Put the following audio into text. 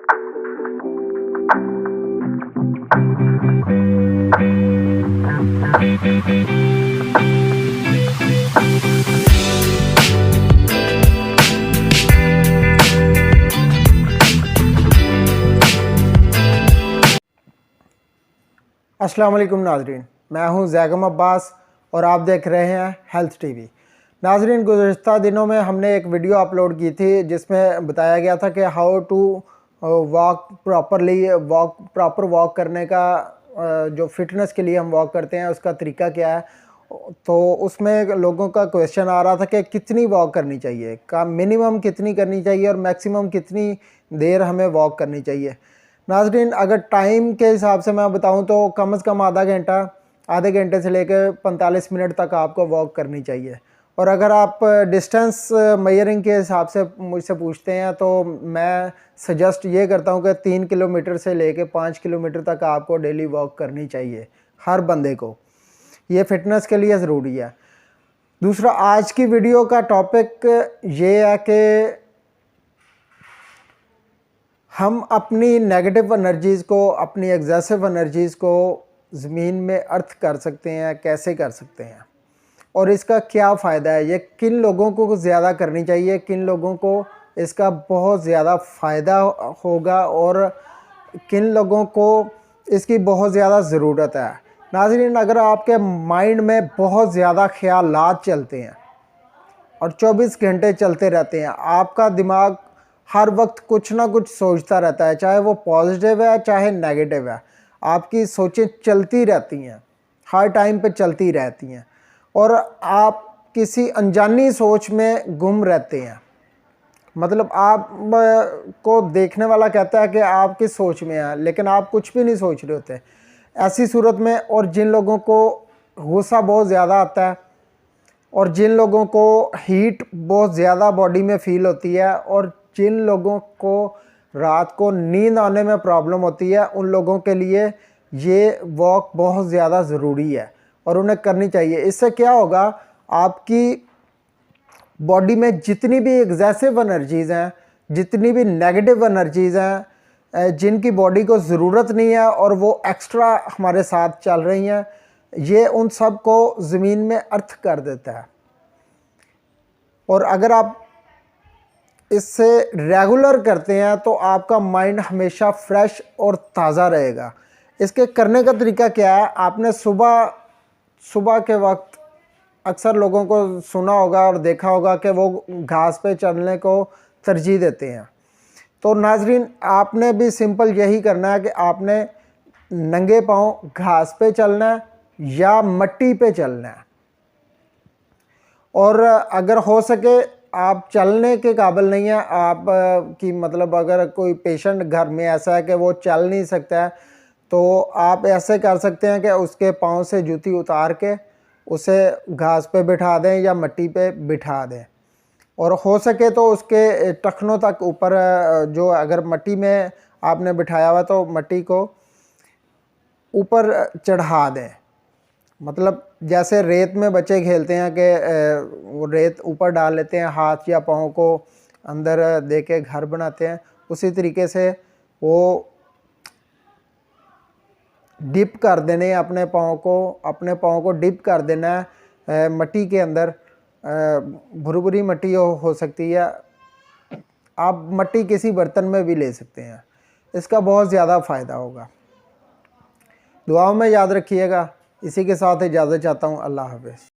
अस्सलाम वालेकुम नाजरीन, मैं हूं जैगम अब्बास और आप देख रहे हैं हेल्थ टीवी। नाजरीन, गुज़श्ता दिनों में हमने एक वीडियो अपलोड की थी जिसमें बताया गया था कि how to walk properly, proper walk करने का जो फिटनेस के लिए हम वॉक करते हैं उसका तरीका क्या है। तो उसमें लोगों का क्वेश्चन आ रहा था कि कितनी वॉक करनी चाहिए, का मिनिमम कितनी करनी चाहिए और मैक्सिमम कितनी देर हमें वॉक करनी चाहिए। नाज़रीन, अगर टाइम के हिसाब से मैं बताऊं तो कम से कम आधे घंटे से लेकर 45 मिनट तक आपको वॉक करनी चाहिए। और अगर आप डिस्टेंस मेजरिंग के हिसाब से मुझसे पूछते हैं तो मैं सजेस्ट ये करता हूं कि 3 किलोमीटर से लेकर 5 किलोमीटर तक आपको डेली वॉक करनी चाहिए हर बंदे को। ये फिटनेस के लिए ज़रूरी है। दूसरा, आज की वीडियो का टॉपिक ये है कि हम अपनी नेगेटिव एनर्जीज़ को, अपनी एग्जेसिव एनर्जीज़ को ज़मीन में अर्थ कर सकते हैं, कैसे कर सकते हैं और इसका क्या फ़ायदा है। ये किन लोगों को ज़्यादा करनी चाहिए, किन लोगों को इसका बहुत ज़्यादा फ़ायदा होगा और किन लोगों को इसकी बहुत ज़्यादा ज़रूरत है। नाज़रीन, अगर आपके माइंड में बहुत ज़्यादा ख़यालात चलते हैं और 24 घंटे चलते रहते हैं, आपका दिमाग हर वक्त कुछ ना कुछ सोचता रहता है, चाहे वो पॉजिटिव है चाहे नेगेटिव है, आपकी सोचें चलती रहती हैं, हर टाइम पे चलती रहती हैं और आप किसी अनजानी सोच में गुम रहते हैं। मतलब आप को देखने वाला कहता है कि आप किस सोच में हैं, लेकिन आप कुछ भी नहीं सोच रहे होते। ऐसी सूरत में, और जिन लोगों को गुस्सा बहुत ज़्यादा आता है और जिन लोगों को हीट बहुत ज़्यादा बॉडी में फ़ील होती है और जिन लोगों को रात को नींद आने में प्रॉब्लम होती है, उन लोगों के लिए ये वॉक बहुत ज़्यादा ज़रूरी है और उन्हें करनी चाहिए। इससे क्या होगा, आपकी बॉडी में जितनी भी एग्जेसिव एनर्जीज़ हैं, जितनी भी नेगेटिव एनर्जीज़ हैं, जिनकी बॉडी को ज़रूरत नहीं है और वो एक्स्ट्रा हमारे साथ चल रही हैं, ये उन सब को ज़मीन में अर्थ कर देता है। और अगर आप इससे रेगुलर करते हैं तो आपका माइंड हमेशा फ्रेश और ताज़ा रहेगा। इसके करने का तरीका क्या है, आपने सुबह के वक्त अक्सर लोगों को सुना होगा और देखा होगा कि वो घास पे चलने को तरजीह देते हैं। तो नाजरीन, आपने भी सिंपल यही करना है कि आपने नंगे पाँव घास पे चलना है या मिट्टी पे चलना है। और अगर हो सके आप चलने के काबिल नहीं है, आप की मतलब अगर कोई पेशेंट घर में ऐसा है कि वो चल नहीं सकता है, तो आप ऐसे कर सकते हैं कि उसके पाँव से जूती उतार के उसे घास पे बिठा दें या मिट्टी पे बिठा दें और हो सके तो उसके टखनों तक ऊपर, जो अगर मिट्टी में आपने बिठाया हुआ तो मिट्टी को ऊपर चढ़ा दें। मतलब जैसे रेत में बच्चे खेलते हैं कि वो रेत ऊपर डाल लेते हैं, हाथ या पाँव को अंदर दे के घर बनाते हैं, उसी तरीके से वो डिप कर देने अपने पाँव को डिप कर देना है मिट्टी के अंदर। भुरभुरी मिट्टी हो सकती है, आप मिट्टी किसी बर्तन में भी ले सकते हैं, इसका बहुत ज़्यादा फ़ायदा होगा। दुआओं में याद रखिएगा। इसी के साथ इजाज़त चाहता हूँ। अल्लाह हाफ़िज़।